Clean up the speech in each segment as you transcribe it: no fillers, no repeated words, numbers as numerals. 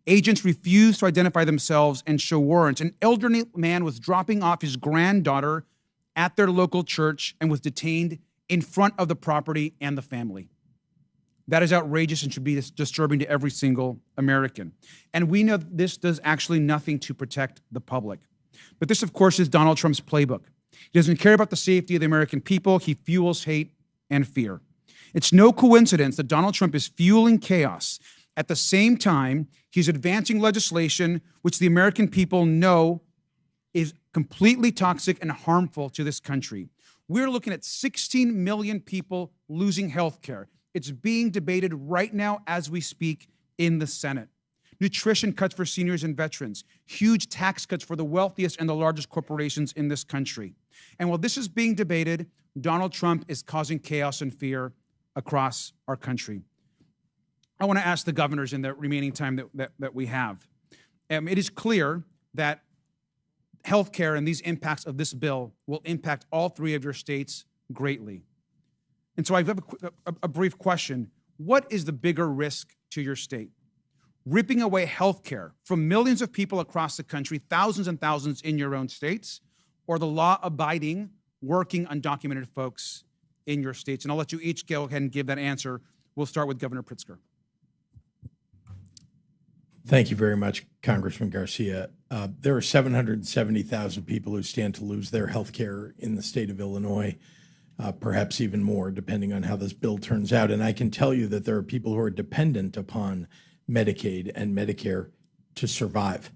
Agents refused to identify themselves and show warrants. An elderly man was dropping off his granddaughter at their local church and was detained in front of the property and the family. That is outrageous and should be disturbing to every single American. And we know this does actually nothing to protect the public. But this, of course, is Donald Trump's playbook. He doesn't care about the safety of the American people. He fuels hate and fear. It's no coincidence that Donald Trump is fueling chaos. At the same time, he's advancing legislation which the American people know is completely toxic and harmful to this country. We're looking at 16 million people losing health care. It's being debated right now as we speak in the Senate. Nutrition cuts for seniors and veterans, huge tax cuts for the wealthiest and the largest corporations in this country. And while this is being debated, Donald Trump is causing chaos and fear across our country. I want to ask the governors in the remaining time that we have. It is clear that healthcare and these impacts of this bill will impact all three of your states greatly. And so I have a brief question. What is the bigger risk to your state? Ripping away healthcare from millions of people across the country, thousands and thousands in your own states, or the law-abiding, working, undocumented folks in your states? And I'll let you each go ahead and give that answer. We'll start with Governor Pritzker. Thank you very much, Congressman Garcia. There are 770,000 people who stand to lose their health care in the state of Illinois, perhaps even more, depending on how this bill turns out. And I can tell you that there are people who are dependent upon Medicaid and Medicare to survive.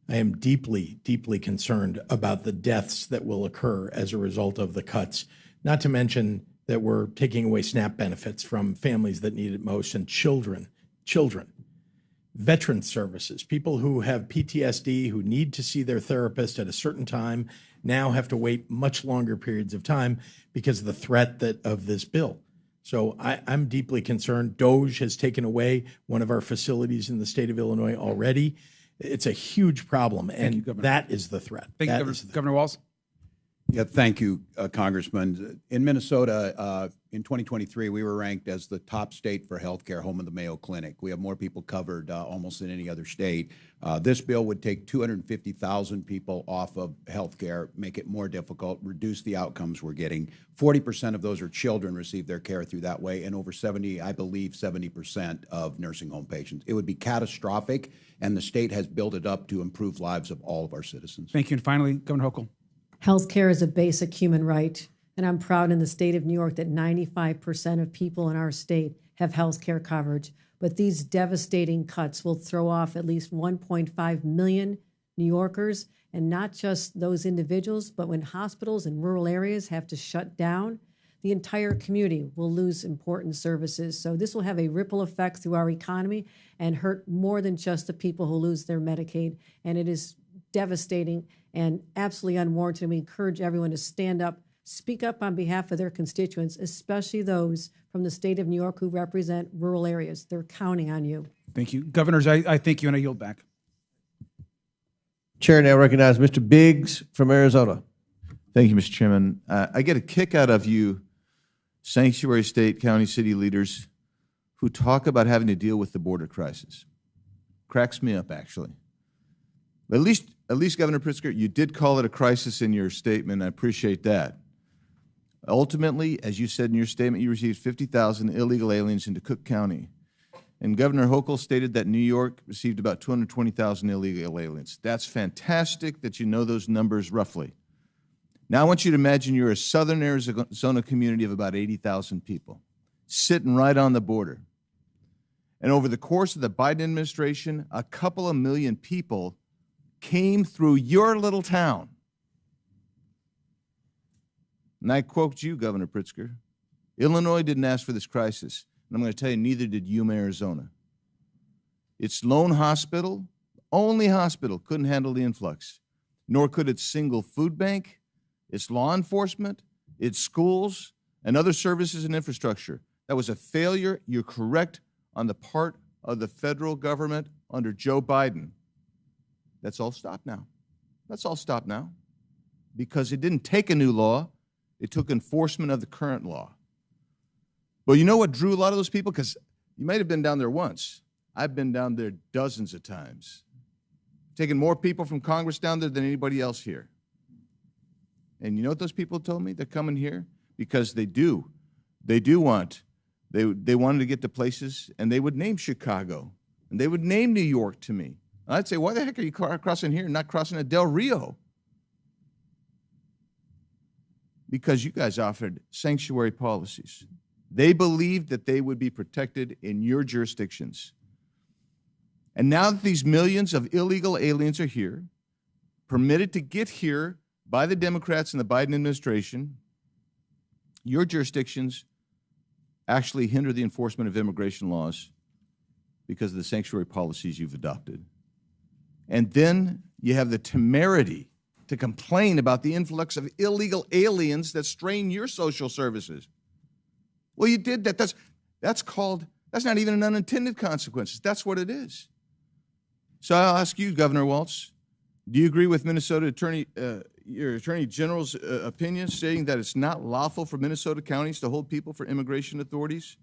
I am deeply, deeply concerned about the deaths that will occur as a result of the cuts, not to mention that we're taking away SNAP benefits from families that need it most, and children. Veteran services, people who have PTSD, who need to see their therapist at a certain time, now have to wait much longer periods of time because of the threat of this bill. So I'm deeply concerned. DOJ has taken away one of our facilities in the state of Illinois already. It's a huge problem, and that is the threat. Thank you, Governor Walz. Yeah, thank you, Congressman. In Minnesota, in 2023, we were ranked as the top state for healthcare, home of the Mayo Clinic. We have more people covered almost than any other state. This bill would take 250,000 people off of healthcare, make it more difficult, reduce the outcomes we're getting. 40% of those are children receive their care through that way, and over 70% of nursing home patients. It would be catastrophic, and the state has built it up to improve lives of all of our citizens. Thank you. And finally, Governor Hochul. Healthcare is a basic human right, and I'm proud in the state of New York that 95% of people in our state have healthcare coverage. But these devastating cuts will throw off at least 1.5 million New Yorkers, and not just those individuals, but when hospitals in rural areas have to shut down, the entire community will lose important services. So this will have a ripple effect through our economy and hurt more than just the people who lose their Medicaid. And it is devastating and absolutely unwarranted. And we encourage everyone to stand up, speak up on behalf of their constituents, especially those from the state of New York who represent rural areas. They're counting on you. Thank you. Governors, I thank you, and I yield back. Chair now recognizes Mr. Biggs from Arizona. Thank you, Mr. Chairman. I get a kick out of you sanctuary state, county, city leaders who talk about having to deal with the border crisis. Cracks me up, actually. But at least, Governor Pritzker, you did call it a crisis in your statement. I appreciate that. Ultimately, as you said in your statement, you received 50,000 illegal aliens into Cook County. And Governor Hochul stated that New York received about 220,000 illegal aliens. That's fantastic that you know those numbers roughly. Now I want you to imagine you're a southern Arizona community of about 80,000 people sitting right on the border. And over the course of the Biden administration, a couple of million people came through your little town. And I quote you, Governor Pritzker, Illinois didn't ask for this crisis. And I'm going to tell you, neither did Yuma, Arizona. Its lone hospital, only hospital, couldn't handle the influx, nor could its single food bank, its law enforcement, its schools, and other services and infrastructure. That was a failure, you're correct, on the part of the federal government under Joe Biden. That's all stopped now. That's all stopped now. Because it didn't take a new law, it took enforcement of the current law. But you know what drew a lot of those people? Because you might have been down there once. I've been down there dozens of times. Taken more people from Congress down there than anybody else here. And you know what those people told me? They're coming here because they wanted to get to places, and they would name Chicago, and they would name New York to me. And I'd say, why the heck are you crossing here and not crossing at Del Rio? Because you guys offered sanctuary policies. They believed that they would be protected in your jurisdictions. And now that these millions of illegal aliens are here, permitted to get here by the Democrats and the Biden administration, your jurisdictions actually hinder the enforcement of immigration laws because of the sanctuary policies you've adopted. And then you have the temerity to complain about the influx of illegal aliens that strain your social services. Well, you did that. That's not even an unintended consequence. That's what it is. So I'll ask you, Governor Walz, do you agree with Minnesota your Attorney General's opinion stating that it's not lawful for Minnesota counties to hold people for immigration authorities,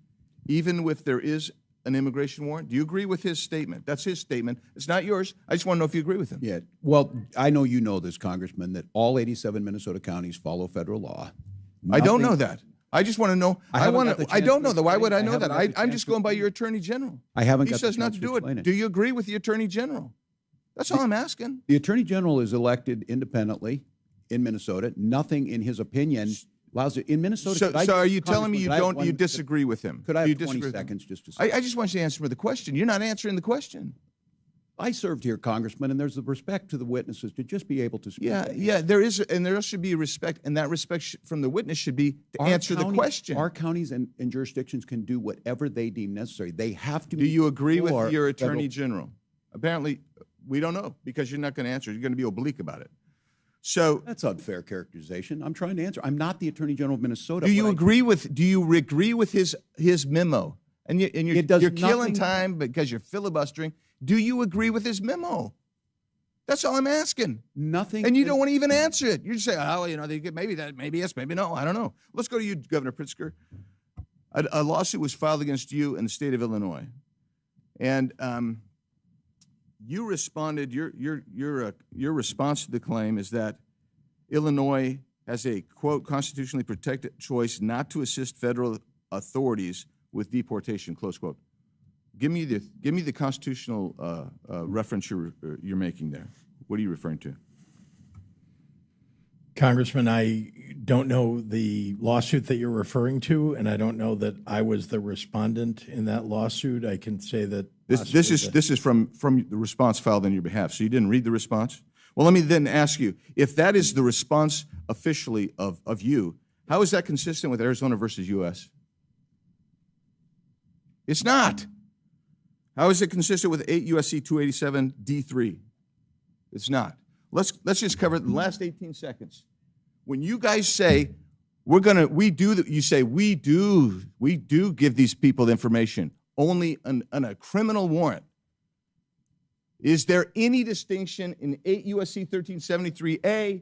even if there is an immigration warrant? Do you agree with his statement? That's his statement. It's not yours. I just want to know if you agree with him. Yeah. Well, I know you know this, Congressman, that all 87 Minnesota counties follow federal law. I don't know that. I just want to know. I don't know that. Why would I know that? I'm just going by your Attorney General. I haven't. He says not to do it. Do you agree with the Attorney General? That's all I'm asking. The Attorney General is elected independently in Minnesota. Nothing in his opinion allows it in Minnesota. So are you telling me you disagree with him? Could I have 20 seconds just to say? I just want you to answer the question. You're not answering the question. I served here, Congressman, and there's the respect to the witnesses to just be able to speak. Yeah, there is, and there should be respect, and that respect from the witness should be to answer the question. Our counties and jurisdictions can do whatever they deem necessary. They have to. Do you agree with your Attorney General? Apparently, we don't know because you're not going to answer. You're going to be oblique about it. So that's unfair characterization. I'm trying to answer. I'm not the Attorney General of Minnesota. Do you agree with his memo? And you're killing time because you're filibustering. Do you agree with his memo? That's all I'm asking. Nothing. And you don't want to even answer it. You just say, oh, maybe yes, maybe no. I don't know. Let's go to you, Governor Pritzker. A lawsuit was filed against you in the state of Illinois. And you responded, your response to the claim is that Illinois has a, quote, constitutionally protected choice not to assist federal authorities with deportation, close quote. Give me the constitutional reference you're making there. What are you referring to? Congressman, I don't know the lawsuit that you're referring to, and I don't know that I was the respondent in that lawsuit. I can say that this is from the response filed on your behalf. So you didn't read the response? Well, let me then ask you, if that is the response officially of you, how is that consistent with Arizona versus U.S.? It's not. How is it consistent with 8 U.S.C. 287 D3? It's not. Let's just cover it in the last 18 seconds. When you guys say we do give these people information only on a criminal warrant. Is there any distinction in 8 U.S.C. 1373A,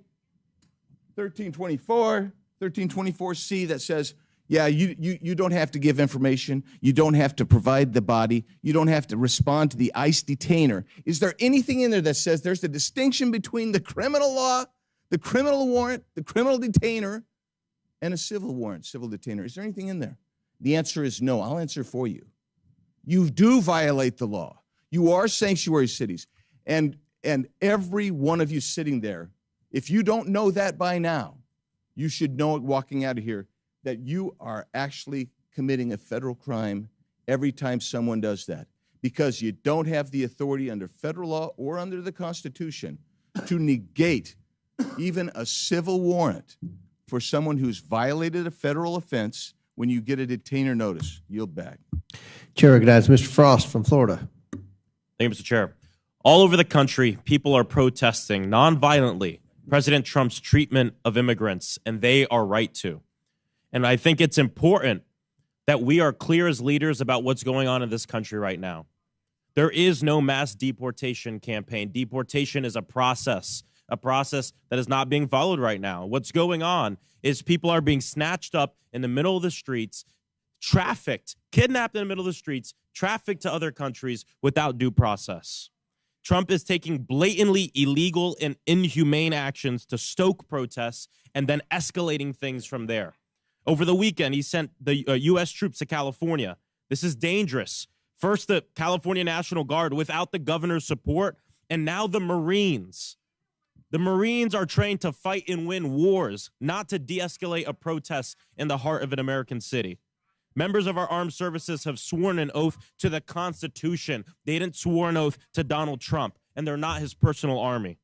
1324, 1324C that says, yeah, you don't have to give information. You don't have to provide the body. You don't have to respond to the ICE detainer. Is there anything in there that says there's a distinction between the criminal law, the criminal warrant, the criminal detainer, and a civil warrant, civil detainer? Is there anything in there? The answer is no. I'll answer for you. You do violate the law. You are sanctuary cities. And every one of you sitting there, if you don't know that by now, you should know it walking out of here, that you are actually committing a federal crime every time someone does that, because you don't have the authority under federal law or under the Constitution to negate even a civil warrant for someone who's violated a federal offense when you get a detainer notice. Yield back. Chair recognizes Mr. Frost from Florida. Thank you, Mr. Chair. All over the country, people are protesting nonviolently President Trump's treatment of immigrants, and they are right to. And I think it's important that we are clear as leaders about what's going on in this country right now. There is no mass deportation campaign. Deportation is a process that is not being followed right now. What's going on is people are being snatched up in the middle of the streets, trafficked, kidnapped in the middle of the streets, trafficked to other countries without due process. Trump is taking blatantly illegal and inhumane actions to stoke protests and then escalating things from there. Over the weekend, he sent the U.S. troops to California. This is dangerous. First, the California National Guard without the governor's support, and now the Marines. The Marines are trained to fight and win wars, not to de-escalate a protest in the heart of an American city. Members of our armed services have sworn an oath to the Constitution. They didn't swear an oath to Donald Trump, and they're not his personal army.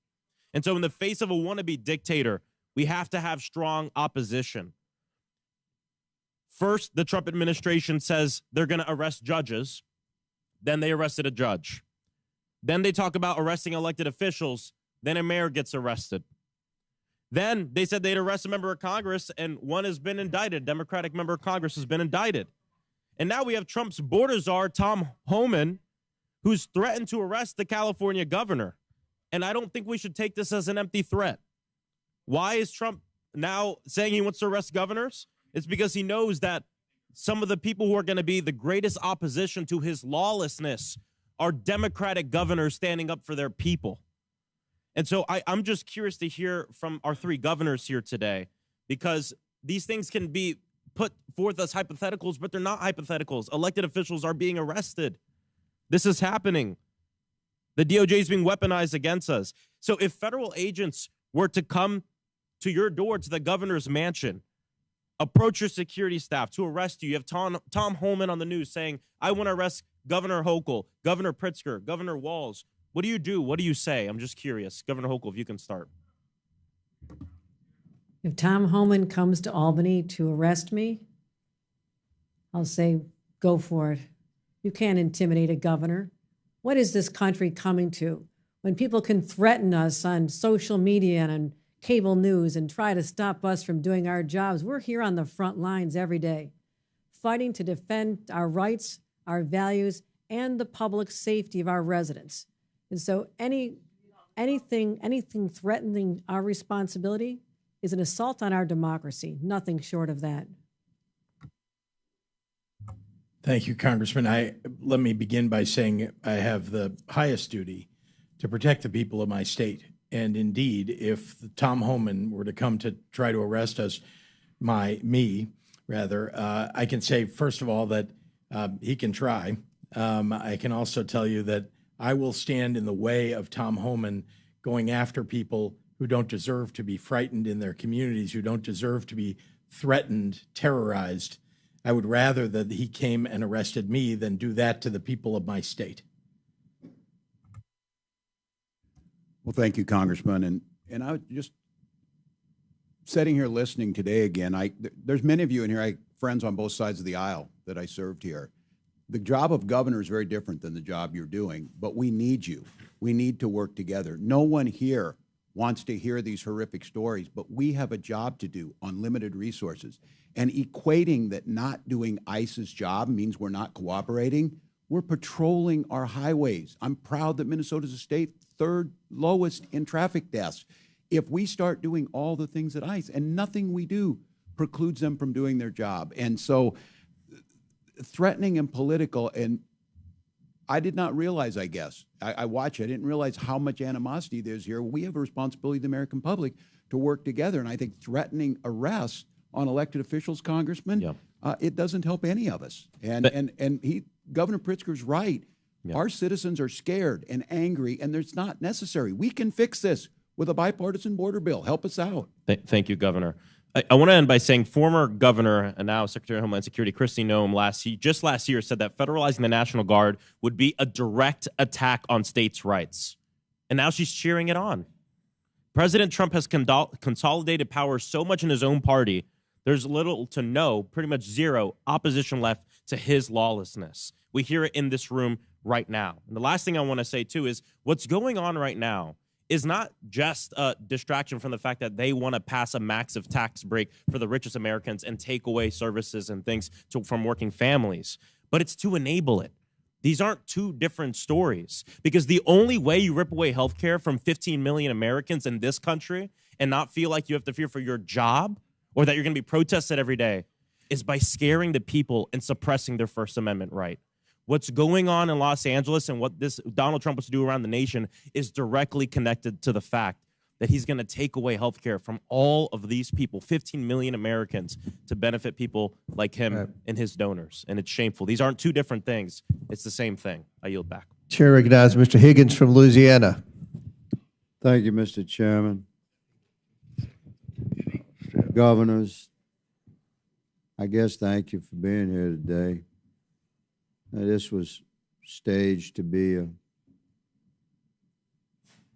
And so in the face of a wannabe dictator, we have to have strong opposition. First, the Trump administration says they're going to arrest judges. Then they arrested a judge. Then they talk about arresting elected officials. Then a mayor gets arrested. Then they said they'd arrest a member of Congress, and one has been indicted. Democratic member of Congress has been indicted. And now we have Trump's border czar, Tom Homan, who's threatened to arrest the California governor. And I don't think we should take this as an empty threat. Why is Trump now saying he wants to arrest governors? It's because he knows that some of the people who are going to be the greatest opposition to his lawlessness are Democratic governors standing up for their people. And so I'm just curious to hear from our three governors here today, because these things can be put forth as hypotheticals, but they're not hypotheticals. Elected officials are being arrested. This is happening. The DOJ is being weaponized against us. So if federal agents were to come to your door, to the governor's mansion, approach your security staff to arrest you, you have Tom Homan on the news saying, I want to arrest Governor Hochul, Governor Pritzker, Governor Walz. What do you do? What do you say? I'm just curious. Governor Hochul, if you can start. If Tom Homan comes to Albany to arrest me, I'll say, go for it. You can't intimidate a governor. What is this country coming to when people can threaten us on social media and on cable news and try to stop us from doing our jobs? We're here on the front lines every day, fighting to defend our rights, our values, and the public safety of our residents. And so anything threatening our responsibility is an assault on our democracy, nothing short of that. Thank you, Congressman. Let me begin by saying I have the highest duty to protect the people of my state. And indeed, if Tom Homan were to come to try to arrest us, I can say, first of all, that he can try. I can also tell you that I will stand in the way of Tom Homan going after people who don't deserve to be frightened in their communities, who don't deserve to be threatened, terrorized. I would rather that he came and arrested me than do that to the people of my state. Well, thank you, Congressman. And I was just sitting here listening today again. There's many of you in here, friends on both sides of the aisle that I served here. The job of governor is very different than the job you're doing, but we need you. We need to work together. No one here wants to hear these horrific stories, but we have a job to do on limited resources. And equating that not doing ICE's job means we're not cooperating. We're patrolling our highways. I'm proud that Minnesota's a state third lowest in traffic deaths. If we start doing all the things at ICE, and nothing we do precludes them from doing their job. And so threatening and political, and I did not realize, I guess, I watch it, I didn't realize how much animosity there's here. We have a responsibility to the American public to work together, and I think threatening arrests on elected officials, Congressman, it doesn't help any of us. Governor Pritzker's right. Our citizens are scared and angry, and it's not necessary. We can fix this with a bipartisan border bill. Help us out. Thank you, Governor. I want to end by saying former Governor and now Secretary of Homeland Security Kristi Noem just last year said that federalizing the National Guard would be a direct attack on states' rights. And now she's cheering it on. President Trump has consolidated power so much in his own party, there's little to no, pretty much zero, opposition left to his lawlessness. We hear it in this room right now. And the last thing I want to say, too, is what's going on right now is not just a distraction from the fact that they want to pass a massive tax break for the richest Americans and take away services and things from working families, but it's to enable it. These aren't two different stories, because the only way you rip away health care from 15 million Americans in this country and not feel like you have to fear for your job or that you're going to be protested every day is by scaring the people and suppressing their First Amendment right. What's going on in Los Angeles and what this Donald Trump wants to do around the nation is directly connected to the fact that he's going to take away health care from all of these people, 15 million Americans, to benefit people like him and his donors. And it's shameful. These aren't two different things. It's the same thing. I yield back. Chair recognizes Mr. Higgins from Louisiana. Thank you, Mr. Chairman. Governors, I guess thank you for being here today. This was staged to be it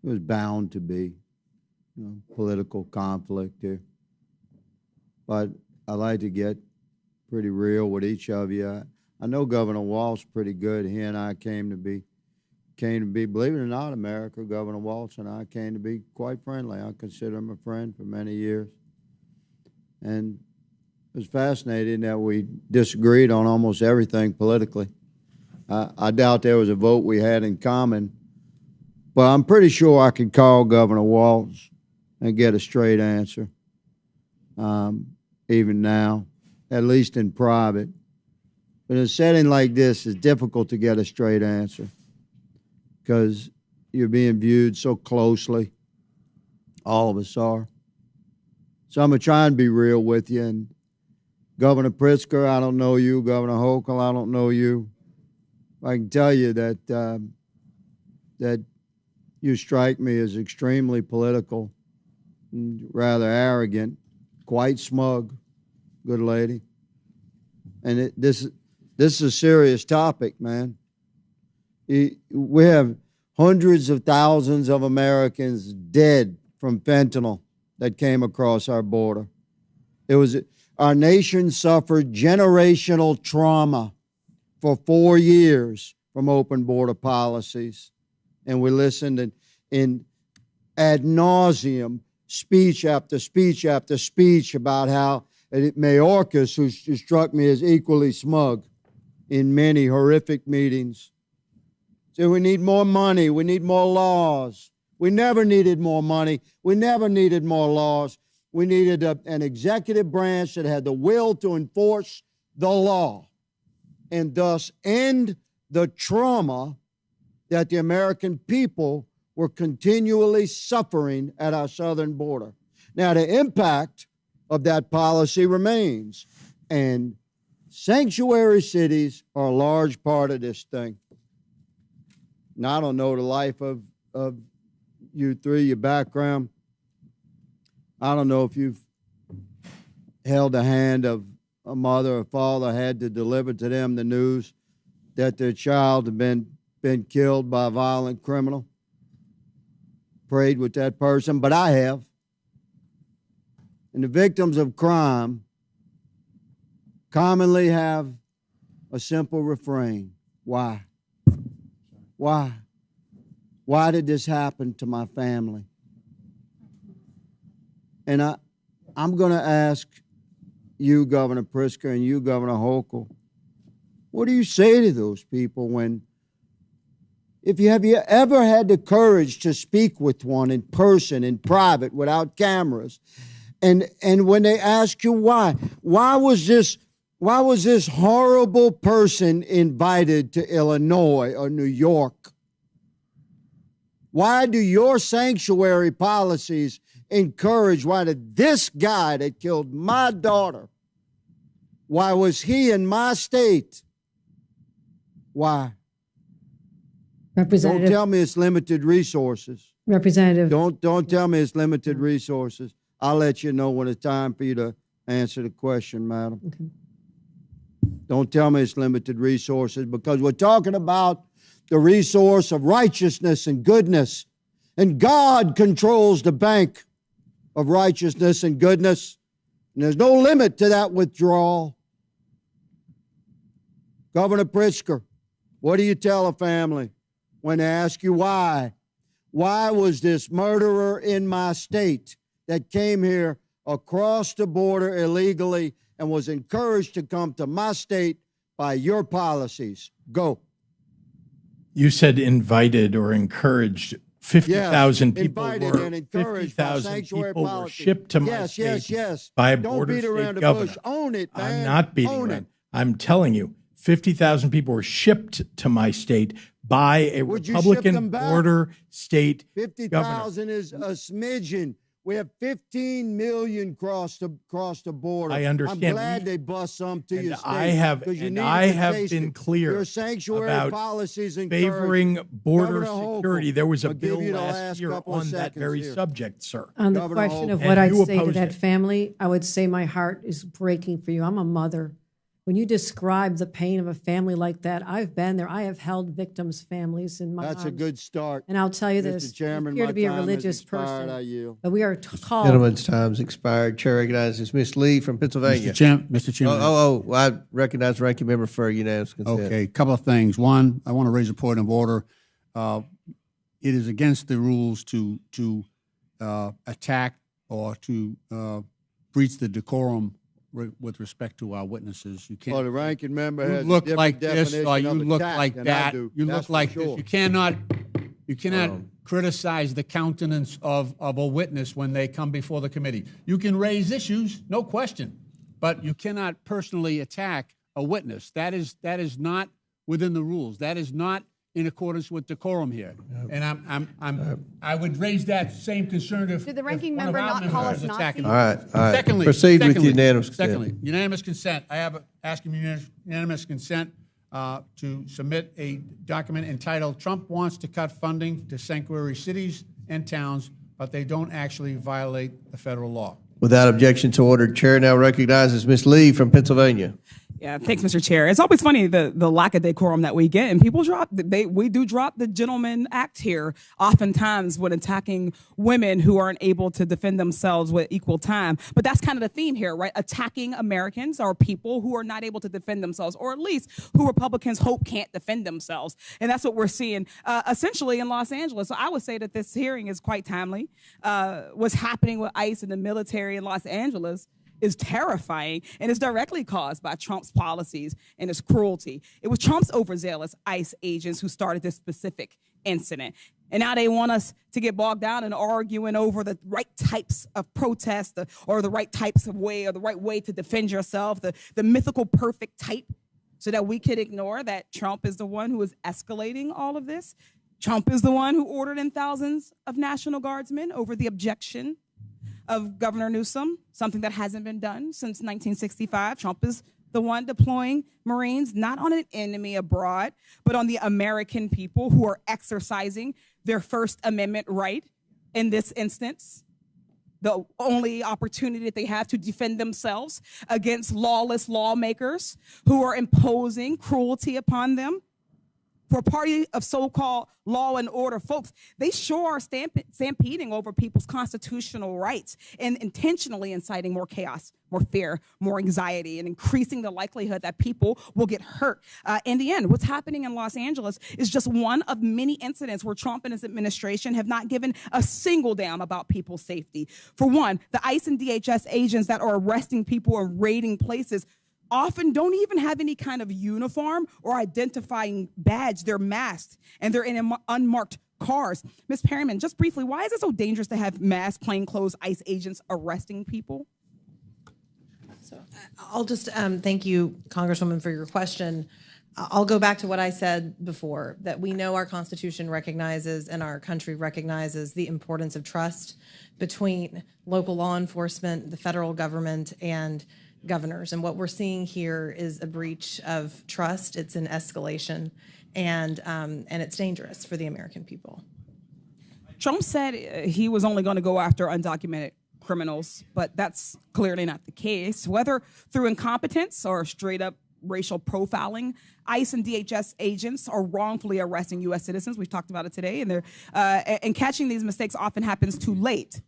was bound to be political conflict here. But I'd like to get pretty real with each of you. I know Governor Walz pretty good. He and I came to be, believe it or not, America, Governor Walz and I came to be quite friendly. I consider him a friend for many years. And it was fascinating that we disagreed on almost everything politically. I doubt there was a vote we had in common, but I'm pretty sure I could call Governor Walz and get a straight answer, even now, at least in private. But in a setting like this, it's difficult to get a straight answer because you're being viewed so closely. All of us are. So I'm going to try and be real with you. And Governor Pritzker, I don't know you. Governor Hochul, I don't know you. I can tell you that that you strike me as extremely political, and rather arrogant, quite smug, good lady. And this is a serious topic, man. We have hundreds of thousands of Americans dead from fentanyl that came across our border. Our nation suffered generational trauma for 4 years from open border policies. And we listened in ad nauseum, speech after speech after speech about how Mayorkas, who struck me as equally smug in many horrific meetings, said we need more money, we need more laws. We never needed more money. We never needed more laws. We needed an executive branch that had the will to enforce the law and thus end the trauma that the American people were continually suffering at our southern border. Now, the impact of that policy remains, and sanctuary cities are a large part of this thing. Now, I don't know the life of you three, your background. I don't know if you've held the hand of a mother or father, had to deliver to them the news that their child had been killed by a violent criminal. Prayed with that person, but I have. And the victims of crime commonly have a simple refrain. Why? Why? Why did this happen to my family? And I'm going to ask you, Governor Pritzker, and you, Governor Hochul, what do you say to those people when, have you ever had the courage to speak with one in person, in private, without cameras, and when they ask you why was this horrible person invited to Illinois or New York? Why do your sanctuary policies encourage, why did this guy that killed my daughter, why was he in my state? Why? Representative. Don't tell me it's limited resources. Representative. Don't tell me it's limited resources. I'll let you know when it's time for you to answer the question, madam. Okay. Don't tell me it's limited resources, because we're talking about the resource of righteousness and goodness. And God controls the bank of righteousness and goodness. And there's no limit to that withdrawal. Governor Pritzker, what do you tell a family when they ask you why? Why was this murderer in my state that came here across the border illegally and was encouraged to come to my state by your policies? Go. You said invited or encouraged 50,000 people invited were and encouraged by 50,000 sanctuary people were policy. shipped to my Yes, state yes, yes. by a Don't border beat around state the governor. bush. Own it, man. I'm not beating Own around. it. I'm telling you, 50,000 people were shipped to my state by a Would you ship Republican them back? border state 50,000 is a smidgen. We have 15 million cross the border. I understand. I'm glad they bust some to And your state. I have, 'cause you and needed I to have taste been it. clear Your sanctuary about policies favoring border Governor Hochul, security. There was a I'll give bill you the last last year couple of on that seconds very here. subject, sir. On the Governor question of Hochul. what And I'd you say to opposed that it. family, I would say my heart is breaking for you. I'm a mother. When you describe the pain of a family like that, I've been there. I have held victims' families in my That's a arms. good start. And I'll tell you Mr. this, Chairman, you appear my to be a time has religious expired. I person, yield. but we are called. Gentleman's time's expired. Chair recognizes Ms. Lee from Pennsylvania. Mr. Chairman. Well, I recognize the ranking member for unanimous consent. Okay, a couple of things. One, I want to raise a point of order. It is against the rules to attack or to breach the decorum with respect to our witnesses. You can't. Well, the ranking member You has look a different like this, definition or you of look attack like than I that. do. You That's look for like sure. this. You cannot criticize the countenance of a witness when they come before the committee. You can raise issues, no question, but you cannot personally attack a witness. That is not within the rules. That is not in accordance with decorum here. And I would raise that same concern if Did the ranking if one of member our not call members us is attacking Nazis? me. All right. Secondly, Proceed with secondly, unanimous consent. Secondly, unanimous consent. I have asking unanimous consent to submit a document entitled "Trump Wants to Cut Funding to Sanctuary Cities and Towns, but They Don't Actually Violate the Federal Law." Without objection to order, Chair now recognizes Ms. Lee from Pennsylvania. Yeah, thanks, Mr. Chair. It's always funny the lack of decorum that we get, and people we do drop the gentleman act here oftentimes when attacking women who aren't able to defend themselves with equal time. But that's kind of the theme here, right? Attacking Americans or people who are not able to defend themselves, or at least who Republicans hope can't defend themselves. And that's what we're seeing essentially in Los Angeles. So I would say that this hearing is quite timely. What's happening with ICE and the military in Los Angeles is terrifying, and is directly caused by Trump's policies and his cruelty. It was Trump's overzealous ICE agents who started this specific incident. And now they want us to get bogged down in arguing over the right types of protest or the right types of way or the right way to defend yourself, the mythical perfect type, so that we could ignore that Trump is the one who is escalating all of this. Trump is the one who ordered in thousands of National Guardsmen over the objection of Governor Newsom, something that hasn't been done since 1965. Trump is the one deploying Marines, not on an enemy abroad, but on the American people who are exercising their First Amendment right in this instance, the only opportunity that they have to defend themselves against lawless lawmakers who are imposing cruelty upon them. For a party of so-called law and order folks, they sure are stampeding over people's constitutional rights and intentionally inciting more chaos, more fear, more anxiety, and increasing the likelihood that people will get hurt. In the end, what's happening in Los Angeles is just one of many incidents where Trump and his administration have not given a single damn about people's safety. For one, the ICE and DHS agents that are arresting people and raiding places often don't even have any kind of uniform or identifying badge. They're masked and they're in unmarked cars. Ms. Perryman, just briefly, why is it so dangerous to have masked, plainclothes ICE agents arresting people? So I'll just thank you, Congresswoman, for your question. I'll go back to what I said before, that we know our Constitution recognizes and our country recognizes the importance of trust between local law enforcement, the federal government, and governors. And what we're seeing here is a breach of trust. It's an escalation, and it's dangerous for the American people. Trump said he was only going to go after undocumented criminals, but that's clearly not the case. Whether through incompetence or straight up racial profiling, ICE and DHS agents are wrongfully arresting U.S. citizens. We've talked about it today, and catching these mistakes often happens too late,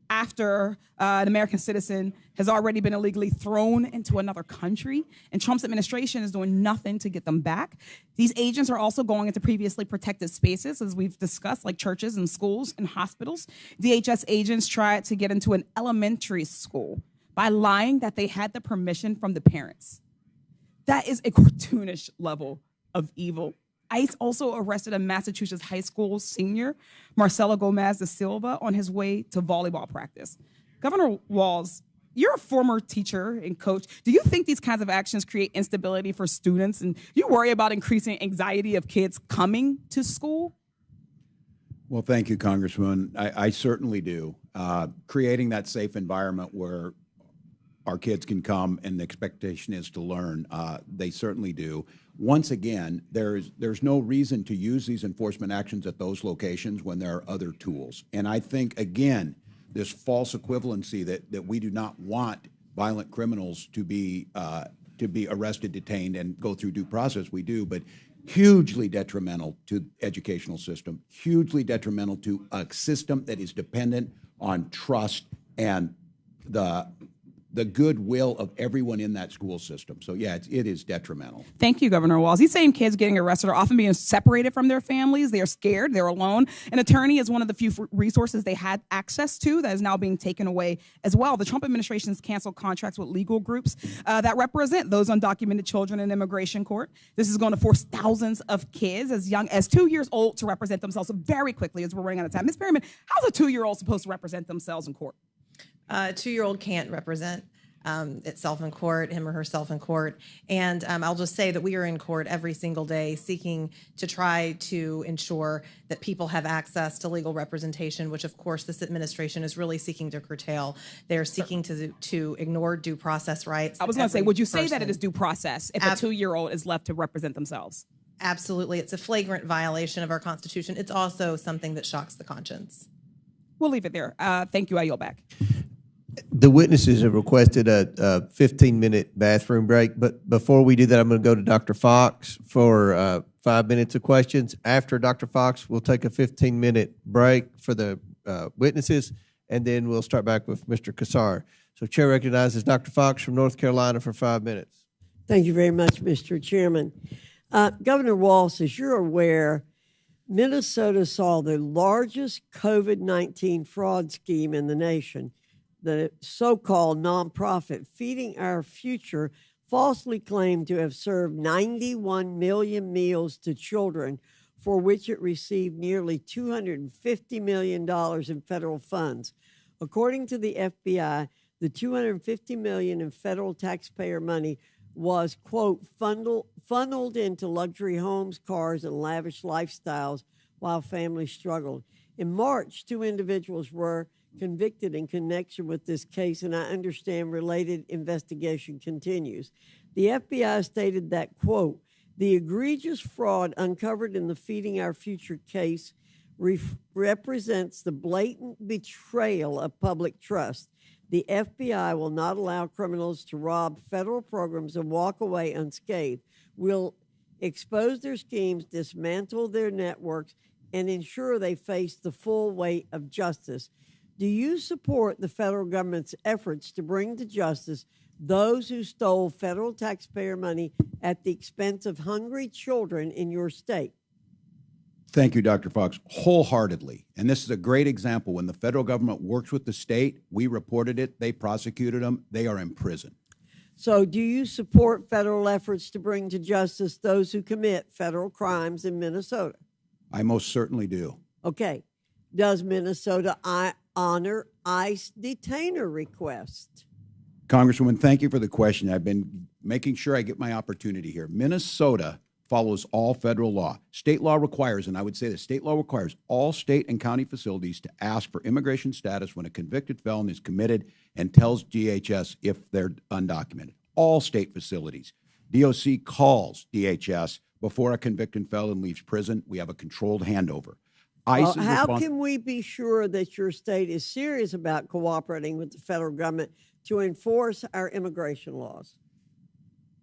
after an American citizen has already been illegally thrown into another country, and Trump's administration is doing nothing to get them back. These agents are also going into previously protected spaces, as we've discussed, like churches and schools and hospitals. DHS agents tried to get into an elementary school by lying that they had the permission from the parents. That is a cartoonish level of evil. ICE also arrested a Massachusetts high school senior, Marcelo Gomez da Silva, on his way to volleyball practice. Governor Walz, you're a former teacher and coach. Do you think these kinds of actions create instability for students? And do you worry about increasing anxiety of kids coming to school? Well, thank you, Congressman. I certainly do. Creating that safe environment where our kids can come and the expectation is to learn, they certainly do. Once again, there's no reason to use these enforcement actions at those locations when there are other tools. And I think, again, this false equivalency that we do not want violent criminals to be arrested, detained, and go through due process. We do, but hugely detrimental to the educational system, hugely detrimental to a system that is dependent on trust and the goodwill of everyone in that school system. So yeah, it is detrimental. Thank you, Governor Walz. These same kids getting arrested are often being separated from their families. They are scared. They're alone. An attorney is one of the few resources they had access to that is now being taken away as well. The Trump administration has canceled contracts with legal groups that represent those undocumented children in immigration court. This is going to force thousands of kids as young as 2 years old to represent themselves very quickly as we're running out of time. Ms. Perryman, how's a 2-year-old supposed to represent themselves in court? A 2-year-old can't represent itself in court, him or herself in court. And I'll just say that we are in court every single day seeking to try to ensure that people have access to legal representation, which of course this administration is really seeking to curtail. They're seeking to ignore due process rights. I was going to say, would you say that it is due process if a 2-year-old is left to represent themselves? Absolutely. It's a flagrant violation of our Constitution. It's also something that shocks the conscience. We'll leave it there. Thank you. I yield back. The witnesses have requested a 15-minute bathroom break, but before we do that, I'm going to go to Dr. Fox for 5 minutes of questions. After Dr. Fox, we'll take a 15-minute break for the witnesses, and then we'll start back with Mr. Kassar. So Chair recognizes Dr. Fox from North Carolina for 5 minutes. Thank you very much, Mr. Chairman. Governor Walz, as you're aware, Minnesota saw the largest COVID-19 fraud scheme in the nation. The so-called nonprofit Feeding Our Future falsely claimed to have served 91 million meals to children, for which it received nearly $250 million in federal funds. According to the FBI, the $250 million in federal taxpayer money was, quote, funneled into luxury homes, cars, and lavish lifestyles while families struggled. In March, 2 individuals were convicted in connection with this case, and I understand related investigation continues. The FBI stated that, quote, the egregious fraud uncovered in the Feeding Our Future case represents the blatant betrayal of public trust. The FBI will not allow criminals to rob federal programs and walk away unscathed. We'll expose their schemes, dismantle their networks, and ensure they face the full weight of justice. Do you support the federal government's efforts to bring to justice those who stole federal taxpayer money at the expense of hungry children in your state? Thank you, Dr. Fox, wholeheartedly. And this is a great example. When the federal government works with the state, we reported it, they prosecuted them, they are in prison. So do you support federal efforts to bring to justice those who commit federal crimes in Minnesota? I most certainly do. Okay. Does Minnesota honor ICE detainer requests? Congresswoman, thank you for the question. I've been making sure I get my opportunity here. Minnesota follows all federal law. State law requires, and I would say that state law requires all state and county facilities to ask for immigration status when a convicted felon is committed and tells DHS if they're undocumented. All state facilities. DOC calls DHS before a convicted felon leaves prison. We have a controlled handover. ICE how can we be sure that your state is serious about cooperating with the federal government to enforce our immigration laws?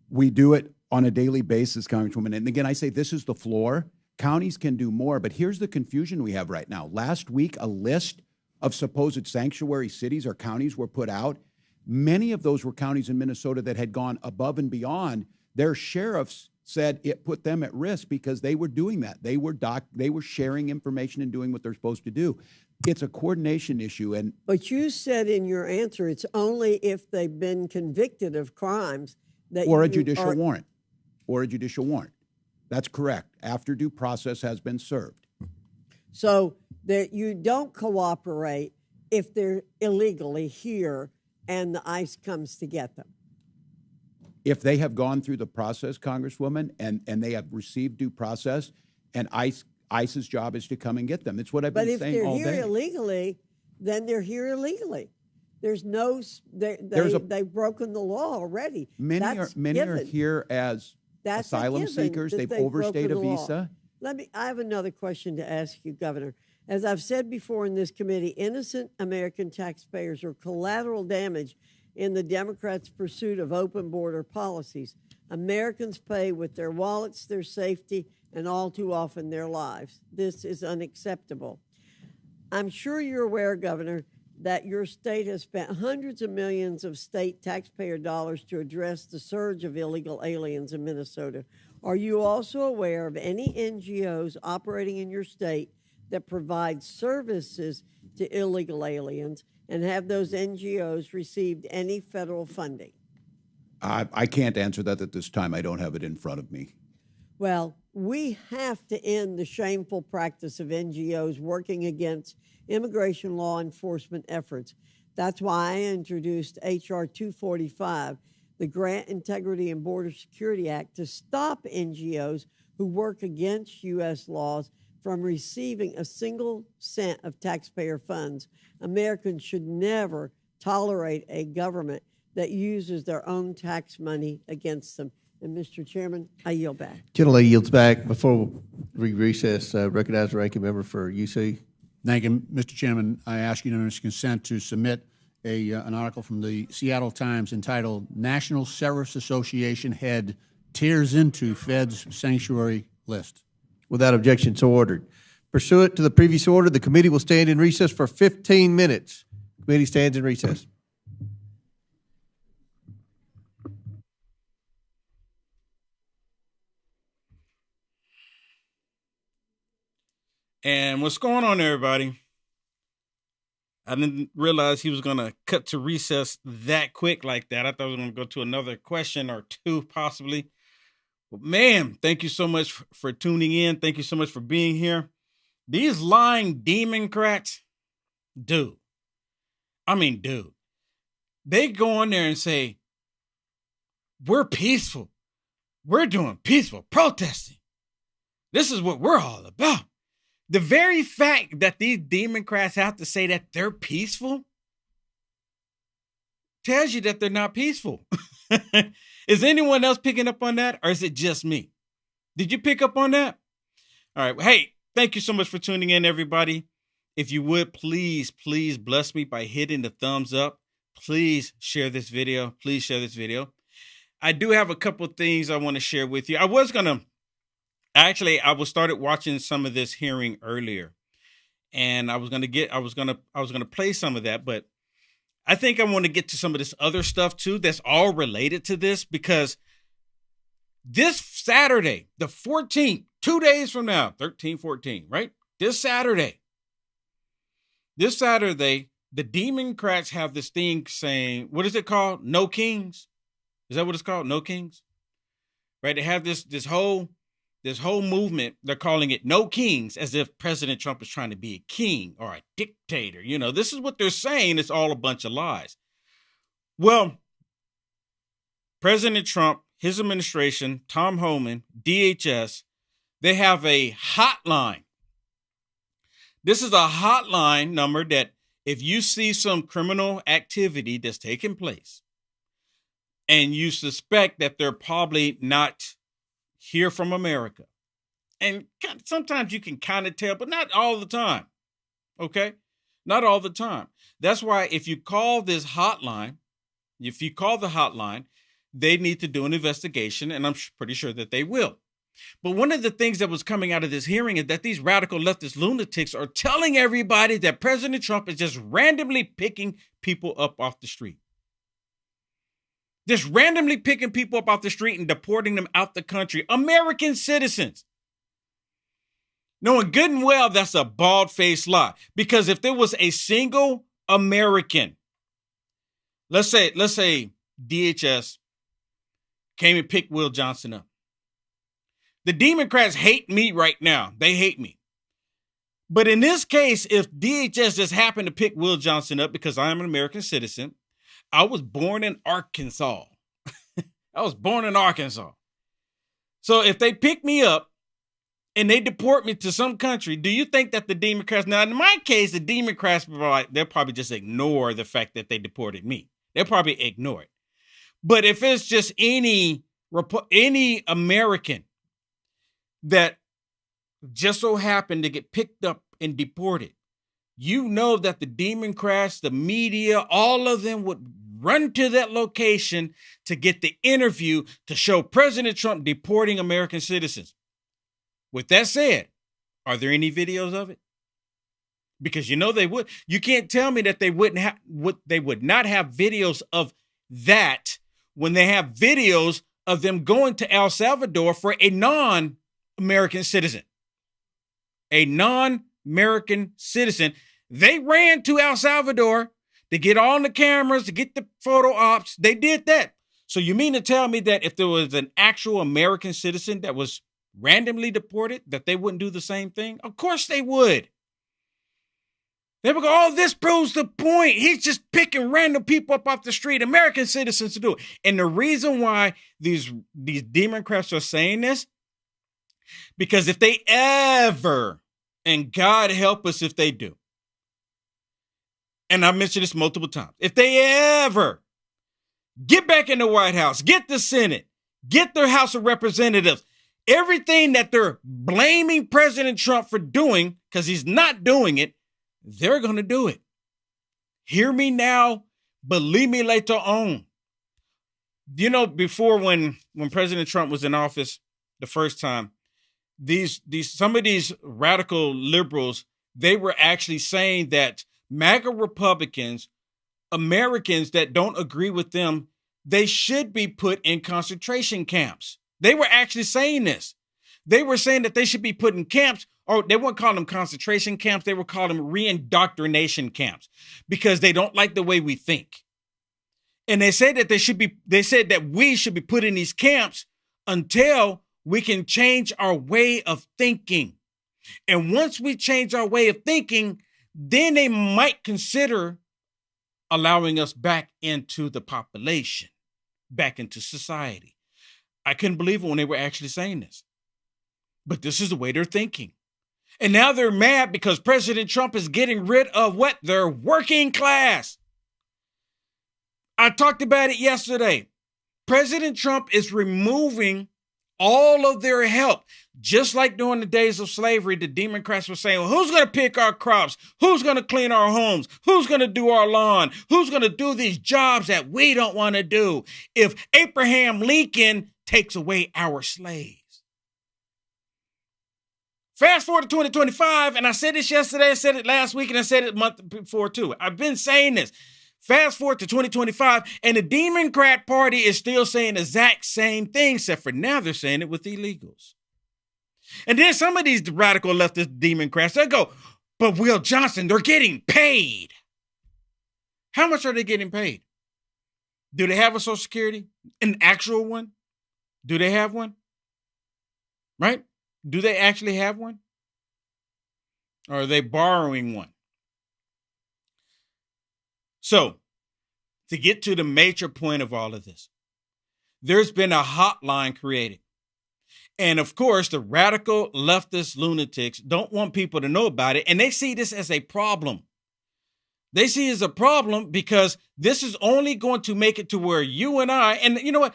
We do it on a daily basis, Congresswoman. And again, I say this is the floor. Counties can do more, but here's the confusion we have right now. Last week, a list of supposed sanctuary cities or counties were put out. Many of those were counties in Minnesota that had gone above and beyond. Their sheriffs said it put them at risk because they were doing that. They were sharing information and doing what they're supposed to do. It's a coordination issue. But you said in your answer, it's only if they've been convicted of crimes that or a judicial warrant. Or a judicial warrant. That's correct. After due process has been served. So that you don't cooperate if they're illegally here and the ICE comes to get them. If they have gone through the process, Congresswoman, and they have received due process, and ICE's job is to come and get them. That's what I've been saying all day. But if they're here illegally, then they're here illegally. There's no, they've broken the law already. Many are here as That's asylum seekers. They've overstayed a visa. I have another question to ask you, Governor. As I've said before in this committee, innocent American taxpayers are collateral damage in the Democrats' pursuit of open border policies. Americans pay with their wallets, their safety, and all too often their lives. This is unacceptable. I'm sure you're aware, Governor, that your state has spent hundreds of millions of state taxpayer dollars to address the surge of illegal aliens in Minnesota. Are you also aware of any NGOs operating in your state that provide services to illegal aliens, and have those NGOs received any federal funding? I can't answer that at this time. I don't have it in front of me. Well, we have to end the shameful practice of NGOs working against immigration law enforcement efforts. That's why I introduced H.R. 245, the Grant Integrity and Border Security Act, to stop NGOs who work against U.S. laws from receiving a single cent of taxpayer funds. Americans should never tolerate a government that uses their own tax money against them. And Mr. Chairman, I yield back. Gentlelady yields back. Before we recess, recognize the ranking member for UC. Thank you, Mr. Chairman. I ask unanimous consent to submit an article from the Seattle Times entitled "National Sheriff's Association Head Tears into Fed's Sanctuary List." Without objection, so ordered. Pursuant to the previous order, the committee will stand in recess for 15 minutes. Committee stands in recess. And what's going on, everybody? I didn't realize he was going to cut to recess that quick like that. I thought we were going to go to another question or two, possibly. But man, thank you so much for tuning in. Thank you so much for being here. These lying Democrats, dude. They go in there and say, we're peaceful. We're doing peaceful protesting. This is what we're all about. The very fact that these Democrats have to say that they're peaceful tells you that they're not peaceful. Is anyone else picking up on that, or is it just me? Did you pick up on that? All right. Hey, thank you so much for tuning in, everybody. If you would, please bless me by hitting the thumbs up. Please share this video. Please share this video. I do have a couple of things I want to share with you. I was started watching some of this hearing earlier, and I was going to play some of that, but I think I want to get to some of this other stuff too that's all related to this, because this Saturday, the 14th, 2 days from now, 13, 14, right? This Saturday, the Democrats have this thing saying, what is it called? No Kings. Is that what it's called? No Kings? Right? They have this whole movement. They're calling it No Kings, as if President Trump is trying to be a king or a dictator. You know, this is what they're saying. It's all a bunch of lies. Well, President Trump, his administration, Tom Homan, DHS, they have a hotline. This is a hotline number that if you see some criminal activity that's taking place and you suspect that they're probably not here from America, and sometimes you can kind of tell, but not all the time. Okay? Not all the time. That's why if you call this hotline, they need to do an investigation, and I'm pretty sure that they will. But one of the things that was coming out of this hearing is that these radical leftist lunatics are telling everybody that President Trump is just randomly picking people up off the street. Just randomly picking people up off the street and deporting them out the country. American citizens. Knowing good and well that's a bald-faced lie. Because if there was a single American, let's say DHS came and picked Will Johnson up. The Democrats hate me right now. They hate me. But in this case, if DHS just happened to pick Will Johnson up because I am an American citizen, I was born in Arkansas. I was born in Arkansas. So if they pick me up and they deport me to some country, do you think that the Democrats, now in my case, the Democrats, they'll probably just ignore the fact that they deported me. They'll probably ignore it. But if it's just any American that just so happened to get picked up and deported, you know that the Democrats, the media, all of them would run to that location to get the interview to show President Trump deporting American citizens. With that said, are there any videos of it? Because you know they would. You can't tell me that they would not have videos of that when they have videos of them going to El Salvador for a non-American citizen. A non-American citizen. They ran to El Salvador to get on the cameras, to get the photo ops. They did that. So you mean to tell me that if there was an actual American citizen that was randomly deported, that they wouldn't do the same thing? Of course they would. They would go, oh, this proves the point. He's just picking random people up off the street, American citizens to do it. And the reason why these Democrats are saying this, because if they ever, and God help us if they do, and I mentioned this multiple times, if they ever get back in the White House, get the Senate, get their House of Representatives, everything that they're blaming President Trump for doing, because he's not doing it, they're going to do it. Hear me now, believe me later on. You know, before when President Trump was in office the first time, some of these radical liberals, they were actually saying that MAGA Republicans, Americans that don't agree with them, they should be put in concentration camps. They were actually saying this. They were saying that they should be put in camps, or they wouldn't call them concentration camps. They would call them reindoctrination camps because they don't like the way we think. And they said that they said that we should be put in these camps until we can change our way of thinking. And once we change our way of thinking, then they might consider allowing us back into the population, back into society. I couldn't believe it when they were actually saying this. But this is the way they're thinking. And now they're mad because President Trump is getting rid of what? Their working class. I talked about it yesterday. President Trump is removing all of their help. Just like during the days of slavery, the Democrats were saying, well, who's going to pick our crops? Who's going to clean our homes? Who's going to do our lawn? Who's going to do these jobs that we don't want to do if Abraham Lincoln takes away our slaves? Fast forward to 2025, and I said this yesterday, I said it last week, and I said it a month before too. I've been saying this. Fast forward to 2025, and the Democrat Party is still saying the exact same thing, except for now they're saying it with illegals. And then some of these radical leftist Democrats, they go, but Will Johnson, they're getting paid. How much are they getting paid? Do they have a Social Security? An actual one? Do they have one? Right? Do they actually have one? Or are they borrowing one? So, to get to the major point of all of this, there's been a hotline created. And of course, the radical leftist lunatics don't want people to know about it. And they see this as a problem. They see it as a problem because this is only going to make it to where you and I, and you know what?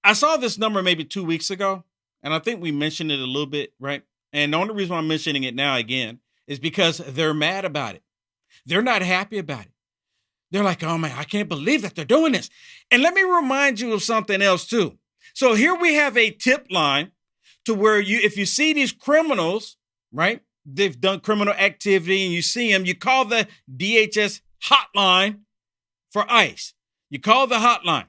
I saw this number maybe 2 weeks ago, and I think we mentioned it a little bit, right? And the only reason why I'm mentioning it now again is because they're mad about it. They're not happy about it. They're like, oh man, I can't believe that they're doing this. And let me remind you of something else too. So here we have a tip line to where if you see these criminals, right? They've done criminal activity and you see them, you call the DHS hotline for ICE. You call the hotline.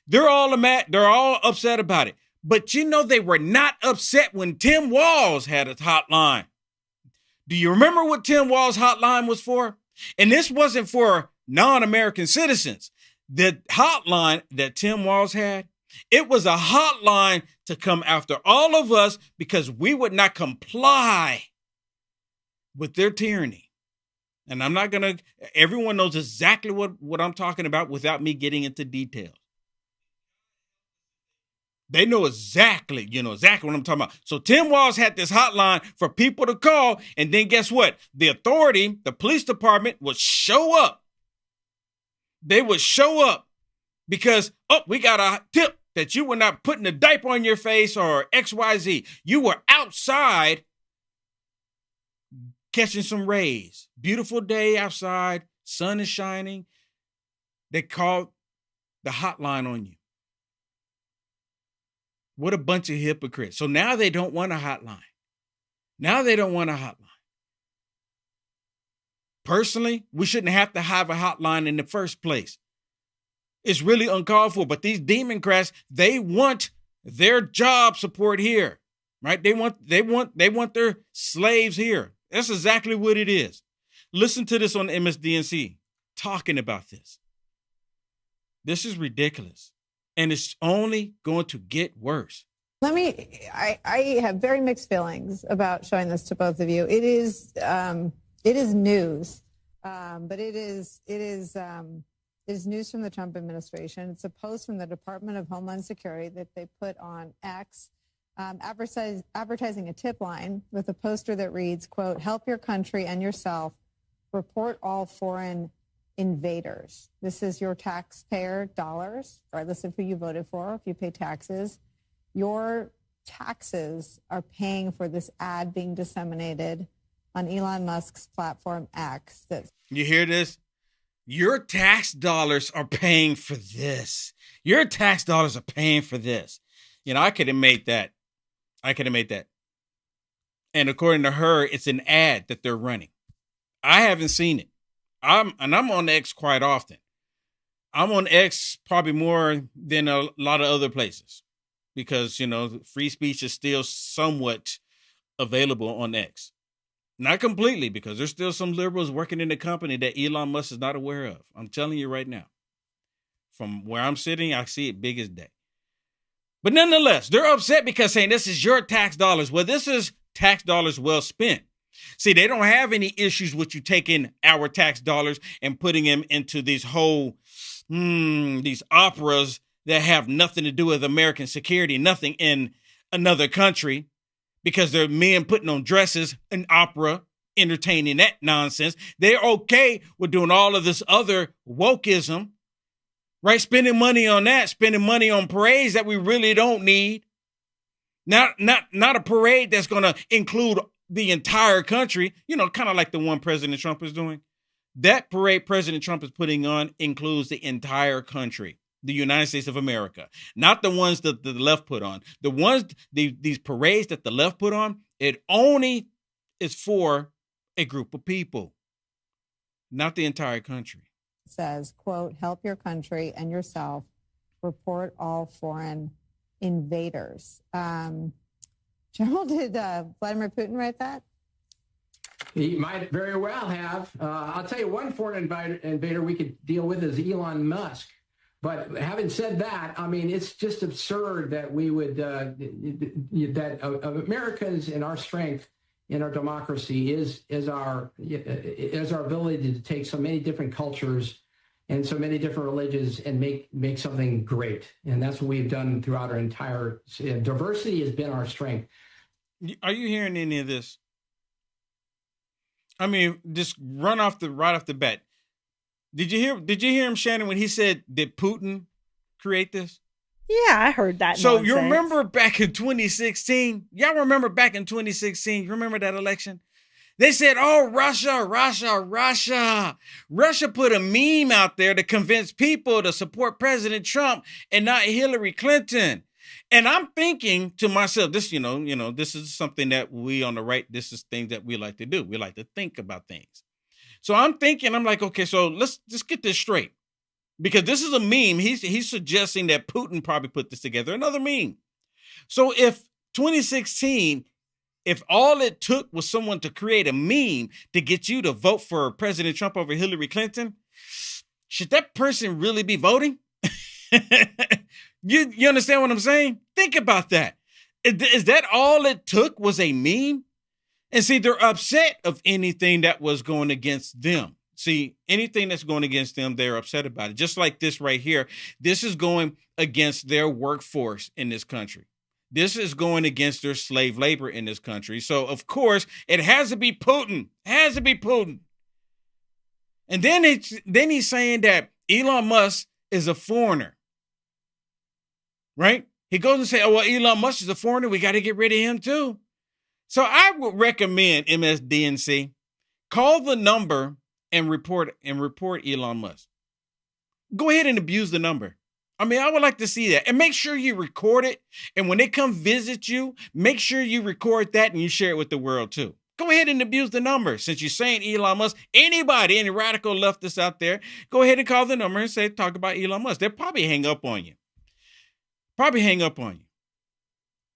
They're all mad. They're all upset about it. But you know, they were not upset when Tim Walz had a hotline. Do you remember what Tim Walz hotline was for? And this wasn't for non-American citizens. The hotline that Tim Walz had It was a hotline to come after all of us because we would not comply with their tyranny. And I'm not going to, everyone knows exactly what I'm talking about without me getting into details. They know exactly what I'm talking about. So Tim Walz had this hotline for people to call. And then guess what? The authority, the police department would show up. They would show up because, we got a tip that you were not putting a diaper on your face or XYZ. You were outside catching some rays. Beautiful day outside. Sun is shining. They called the hotline on you. What a bunch of hypocrites. So now they don't want a hotline. Personally, we shouldn't have to have a hotline in the first place. It's really uncalled for. But these Democrats, they want their job support here, right? They want their slaves here. That's exactly what it is. Listen to this on MSDNC talking about this. This is ridiculous. And it's only going to get worse. I have very mixed feelings about showing this to both of you. It is news, but it is news from the Trump administration. It's a post from the Department of Homeland Security that they put on X, advertising a tip line with a poster that reads, quote, "Help your country and yourself. Report all foreign invaders." This is your taxpayer dollars, regardless of who you voted for. If you pay taxes, your taxes are paying for this ad being disseminated on Elon Musk's platform X. You hear this? Your tax dollars are paying for this. Your tax dollars are paying for this. I could have made that. And according to her, it's an ad that they're running. I haven't seen it. I'm on X quite often. I'm on X probably more than a lot of other places because, free speech is still somewhat available on X. Not completely, because there's still some liberals working in the company that Elon Musk is not aware of. I'm telling you right now. From where I'm sitting, I see it big as day. But nonetheless, they're upset because saying this is your tax dollars. Well, this is tax dollars well spent. See, they don't have any issues with you taking our tax dollars and putting them into these these operas that have nothing to do with American security, nothing in another country, because they're men putting on dresses in opera, entertaining that nonsense. They're okay with doing all of this other wokeism, right? Spending money on that, spending money on parades that we really don't need. Not a parade that's going to include the entire country, kind of like the one President Trump is doing. That parade President Trump is putting on includes the entire country, the United States of America, not the ones that the left put on. These parades that the left put on, it only is for a group of people, not the entire country. It says, quote, "Help your country and yourself. Report all foreign invaders." General, did Vladimir Putin write that? He might very well have. I'll tell you one foreign invader we could deal with is Elon Musk. But having said that, it's just absurd that we would, that Americans and our strength in our democracy is our ability to take so many different cultures and so many different religions and make something great. And that's what we've done throughout our entire diversity has been our strength. Are you hearing any of this? Just right off the bat. Did you hear him, Shannon, when he said, did Putin create this? Yeah, I heard that. So nonsense. You remember back in 2016? Y'all remember back in 2016? You remember that election? They said, oh, Russia. Russia put a meme out there to convince people to support President Trump and not Hillary Clinton. And I'm thinking to myself, this, this is something that we on the right, this is things that we like to do. We like to think about things. So I'm like, okay, so let's just get this straight. Because this is a meme. He's suggesting that Putin probably put this together. Another meme. So if 2016, if all it took was someone to create a meme to get you to vote for President Trump over Hillary Clinton, should that person really be voting? You understand what I'm saying? Think about that. Is that all it took was a meme? And see, they're upset of anything that was going against them. See, anything that's going against them, they're upset about it. Just like this right here. This is going against their workforce in this country. This is going against their slave labor in this country. So, of course, it has to be Putin. It has to be Putin. And then he's saying that Elon Musk is a foreigner. Right? He goes and says, oh, well, Elon Musk is a foreigner. We got to get rid of him too. So I would recommend MSDNC, call the number and report Elon Musk. Go ahead and abuse the number. I mean, I would like to see that. And make sure you record it. And when they come visit you, make sure you record that and you share it with the world too. Go ahead and abuse the number. Since you're saying Elon Musk, anybody, any radical leftists out there, go ahead and call the number and say, talk about Elon Musk. They'll probably hang up on you.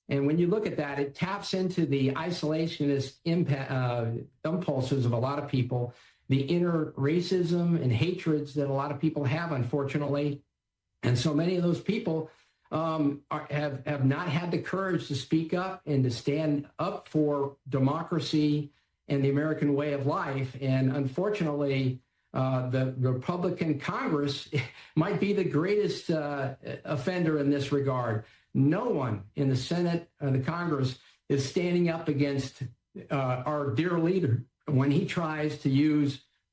And when you look at that, it taps into the isolationist impulses of a lot of people, the inner racism and hatreds that a lot of people have, unfortunately. And so many of those people have not had the courage to speak up and to stand up for democracy and the American way of life. And unfortunately, the Republican Congress might be the greatest offender in this regard. No one in the Senate or the Congress is standing up against our dear leader when he tries to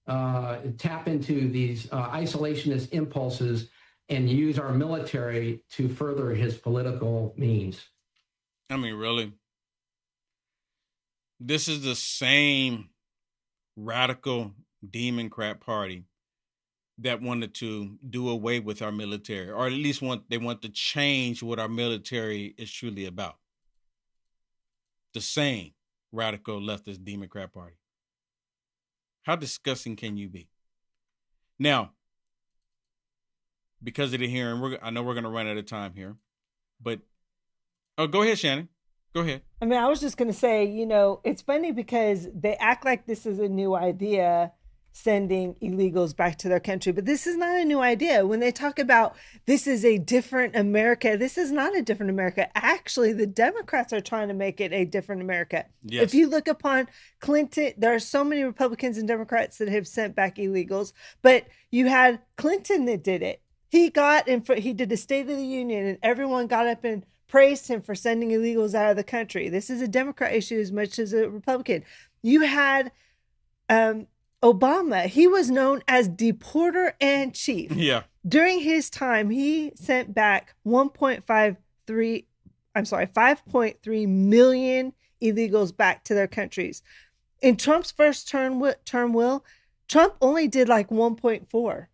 tap into these isolationist impulses and use our military to further his political means. I mean, really? This is the same radical Democrat party that wanted to do away with our military, or at least they want to change what our military is truly about. The same radical leftist Democrat party. How disgusting can you be? Now, because of the hearing, I know we're going to run out of time here, but go ahead, Shannon. Go ahead. I mean, I was just going to say, it's funny because they act like this is a new idea, sending illegals back to their country. But this is not a new idea. When they talk about this is a different America, this is not a different America. Actually, the Democrats are trying to make it a different America. Yes. If you look upon Clinton, there are so many Republicans and Democrats that have sent back illegals, but you had Clinton that did it. He did a State of the Union and everyone got up and praised him for sending illegals out of the country. This is a Democrat issue as much as a Republican. You had Obama. He was known as deporter and chief. Yeah. During his time, he sent back 5.3 million illegals back to their countries. In Trump's first term, Trump only did like 1.4.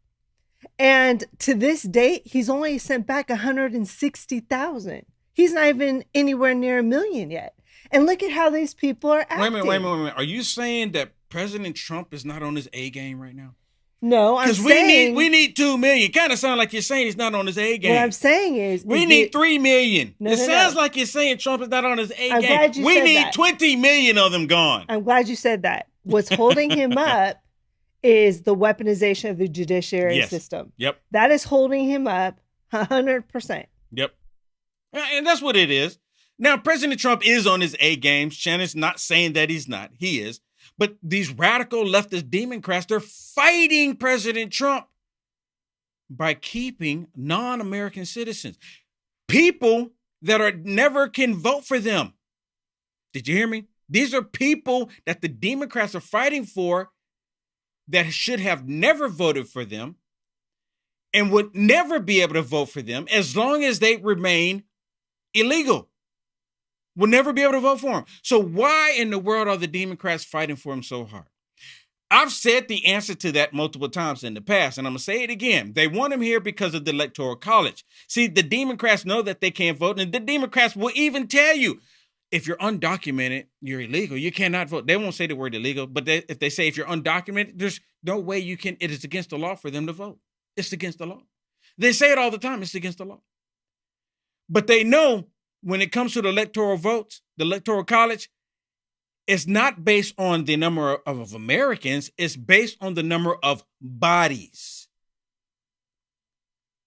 And to this date, he's only sent back 160,000. He's not even anywhere near 1 million yet. And look at how these people are acting. Wait a minute. Are you saying that President Trump is not on his A game right now? No, I'm saying we need 2 million. Kind of sound like you're saying he's not on his A game. What I'm saying is we need 3 million. It sounds like you're saying Trump is not on his A game. We need 20 million of them gone. I'm glad you said that. What's holding him up is the weaponization of the judiciary system. Yep. That is holding him up 100%. Yep. And that's what it is. Now, President Trump is on his A game. Shannon's not saying that he's not. He is. But these radical leftist Democrats, they're fighting President Trump by keeping non-American citizens, people that never can vote for them. Did you hear me? These are people that the Democrats are fighting for that should have never voted for them and would never be able to vote for them as long as they remain illegal. Will never be able to vote for him. So why in the world are the Democrats fighting for him so hard? I've said the answer to that multiple times in the past, and I'm going to say it again. They want him here because of the Electoral College. See, the Democrats know that they can't vote, and the Democrats will even tell you, if you're undocumented, you're illegal. You cannot vote. They won't say the word illegal, but if they say if you're undocumented, there's no way you can. It is against the law for them to vote. It's against the law. They say it all the time. It's against the law. But they know when it comes to the electoral votes, the Electoral College, it's not based on the number of Americans. It's based on the number of bodies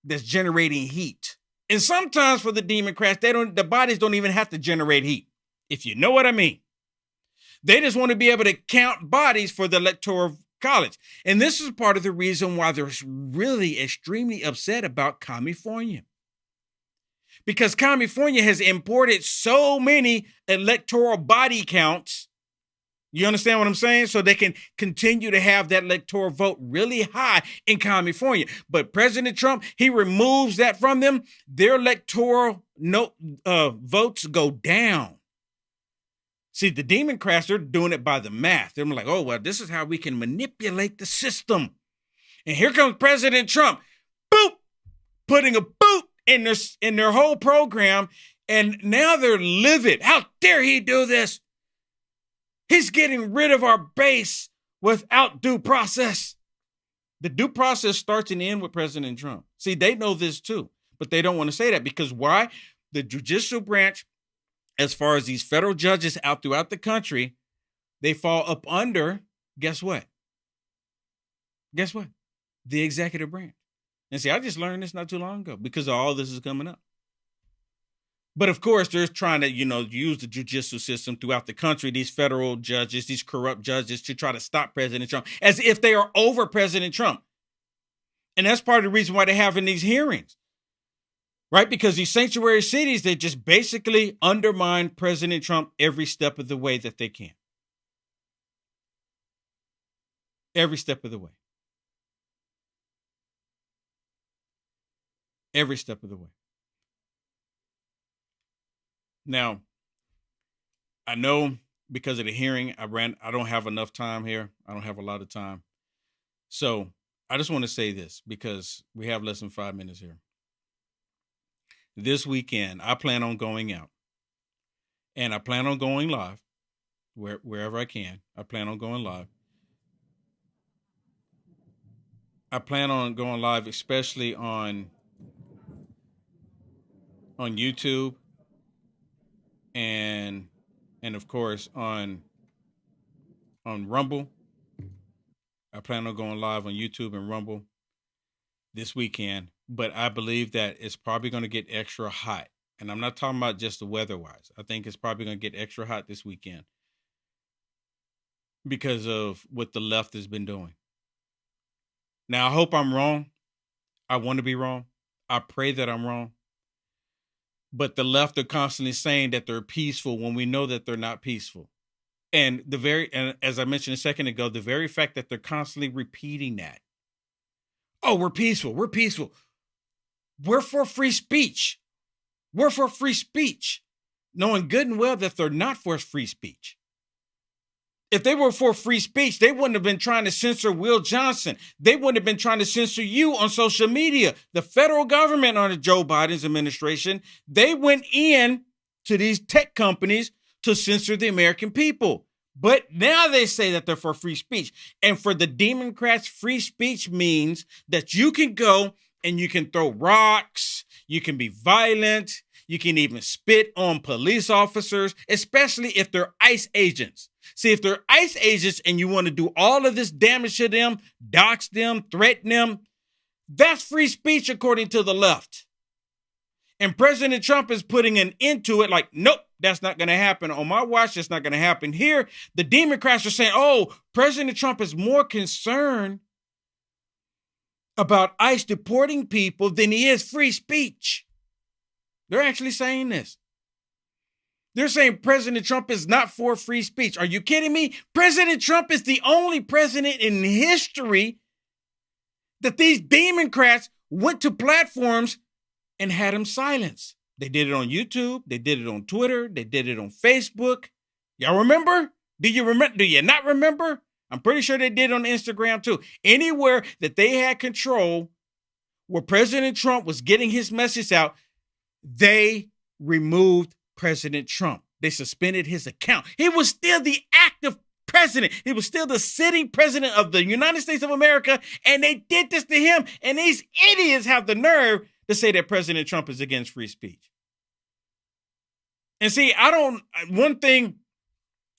that's generating heat. And sometimes for the Democrats, the bodies don't even have to generate heat, if you know what I mean. They just want to be able to count bodies for the Electoral College. And this is part of the reason why they're really extremely upset about California. Because California has imported so many electoral body counts. You understand what I'm saying? So they can continue to have that electoral vote really high in California. But President Trump, he removes that from them. Their electoral votes go down. See, the Democrats are doing it by the math. They're like, oh, well, this is how we can manipulate the system. And here comes President Trump, boop, putting a boot in their whole program. And now they're livid. How dare he do this? He's getting rid of our base without due process. The due process starts and ends with President Trump. See, they know this too, but they don't want to say that because why? The judicial branch, as far as these federal judges out throughout the country, they fall up under, guess what? Guess what? The executive branch. And see, I just learned this not too long ago because all this is coming up. But of course, they're trying to, use the judicial system throughout the country, these federal judges, these corrupt judges, to try to stop President Trump as if they are over President Trump. And that's part of the reason why they're having these hearings, right? Because these sanctuary cities, they just basically undermine President Trump every step of the way that they can. Every step of the way. Every step of the way. Now, I know because of the hearing, I don't have enough time here. I don't have a lot of time. So I just want to say this because we have less than 5 minutes here. This weekend, I plan on going out and I plan on going live wherever I can. I plan on going live. I plan on going live, especially on YouTube. And of course on Rumble. I plan on going live on YouTube and Rumble this weekend, but I believe that it's probably going to get extra hot. And I'm not talking about just the weather-wise. I think it's probably going to get extra hot this weekend because of what the left has been doing. Now, I hope I'm wrong. I want to be wrong. I pray that I'm wrong. But the left are constantly saying that they're peaceful when we know that they're not peaceful. And as I mentioned a second ago, the very fact that they're constantly repeating that. Oh, we're peaceful. We're peaceful. We're for free speech. We're for free speech, knowing good and well that they're not for free speech. If they were for free speech, they wouldn't have been trying to censor Will Johnson. They wouldn't have been trying to censor you on social media. The federal government under Joe Biden's administration, they went in to these tech companies to censor the American people. But now they say that they're for free speech. And for the Democrats, free speech means that you can go and you can throw rocks, you can be violent, you can even spit on police officers, especially if they're ICE agents. See, if they're ICE agents and you want to do all of this damage to them, dox them, threaten them, that's free speech according to the left. And President Trump is putting an end to it like, nope, that's not going to happen. On my watch, that's not going to happen. Here, the Democrats are saying, oh, President Trump is more concerned about ICE deporting people than he is free speech. They're actually saying this. They're saying President Trump is not for free speech. Are you kidding me? President Trump is the only president in history that these Democrats went to platforms and had him silenced. They did it on YouTube. They did it on Twitter. They did it on Facebook. Y'all remember? Do you remember? Do you not remember? I'm pretty sure they did it on Instagram too. Anywhere that they had control where President Trump was getting his message out, they removed President Trump. They suspended his account. He was still the active president. He was still the sitting president of the United States of America, and they did this to him. And these idiots have the nerve to say that President Trump is against free speech. And see, one thing,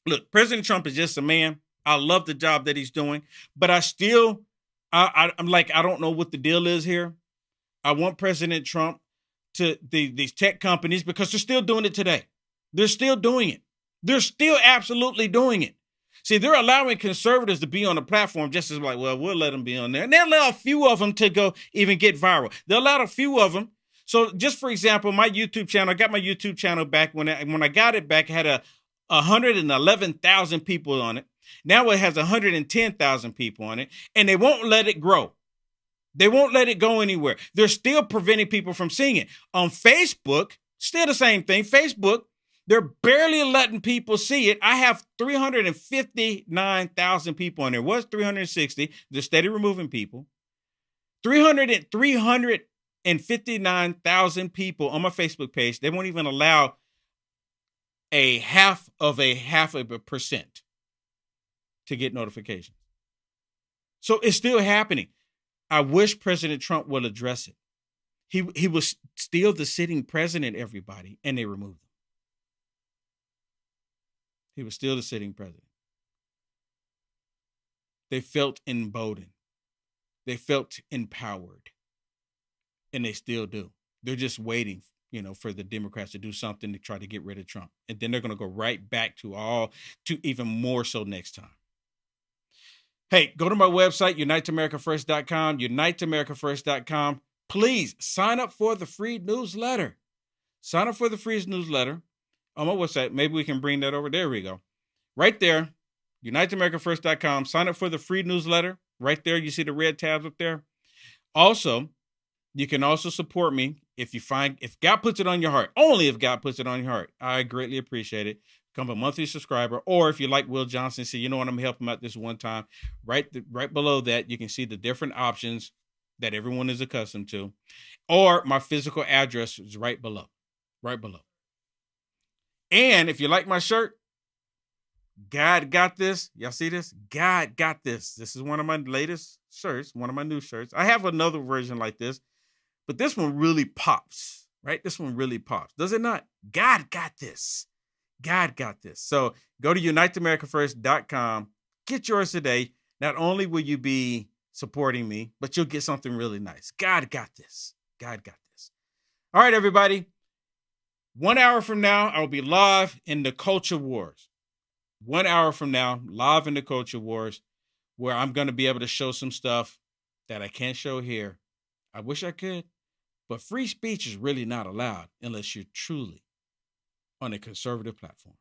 look, President Trump is just a man. I love the job that he's doing, but I'm like, I don't know what the deal is here. I want President Trump to these tech companies because they're still doing it today. They're still doing it. They're still absolutely doing it. See, they're allowing conservatives to be on the platform just as like, well, we'll let them be on there. And they'll allow a few of them to go even get viral. They'll allow a few of them. So just for example, my YouTube channel, I got my YouTube channel back. When I got it back, it had 111,000 people on it. Now it has 110,000 people on it, and they won't let it grow. They won't let it go anywhere. They're still preventing people from seeing it. On Facebook, still the same thing. Facebook, they're barely letting people see it. I have 359,000 people on there. It was 360. They're steady removing people. 359,000 people on my Facebook page. They won't even allow a half of a percent to get notifications. So it's still happening. I wish President Trump will address it. He was still the sitting president, everybody, and they removed him. He was still the sitting president. They felt emboldened. They felt empowered. And they still do. They're just waiting, for the Democrats to do something to try to get rid of Trump. And then they're going to go right back to even more so next time. Hey, go to my website, uniteamericafirst.com, uniteamericafirst.com. Please sign up for the free newsletter. Sign up for the free newsletter on my website. Maybe we can bring that over. There we go. Right there, uniteamericafirst.com. Sign up for the free newsletter. Right there, you see the red tabs up there. Also, you can also support me if God puts it on your heart. Only if God puts it on your heart. I greatly appreciate it. Become a monthly subscriber, or if you like Will Johnson, say, you know what, I'm helping him out this one time. Right below that, you can see the different options that everyone is accustomed to, or my physical address is right below. And if you like my shirt, God got this. Y'all see this? God got this. This is one of my latest shirts, one of my new shirts. I have another version like this, but this one really pops, right? This one really pops. Does it not? God got this. God got this. So go to uniteamericafirst.com. Get yours today. Not only will you be supporting me, but you'll get something really nice. God got this. God got this. All right, everybody. 1 hour from now, I'll be live in the Culture Wars. 1 hour from now, live in the Culture Wars, where I'm going to be able to show some stuff that I can't show here. I wish I could, but free speech is really not allowed unless you're truly on a conservative platform.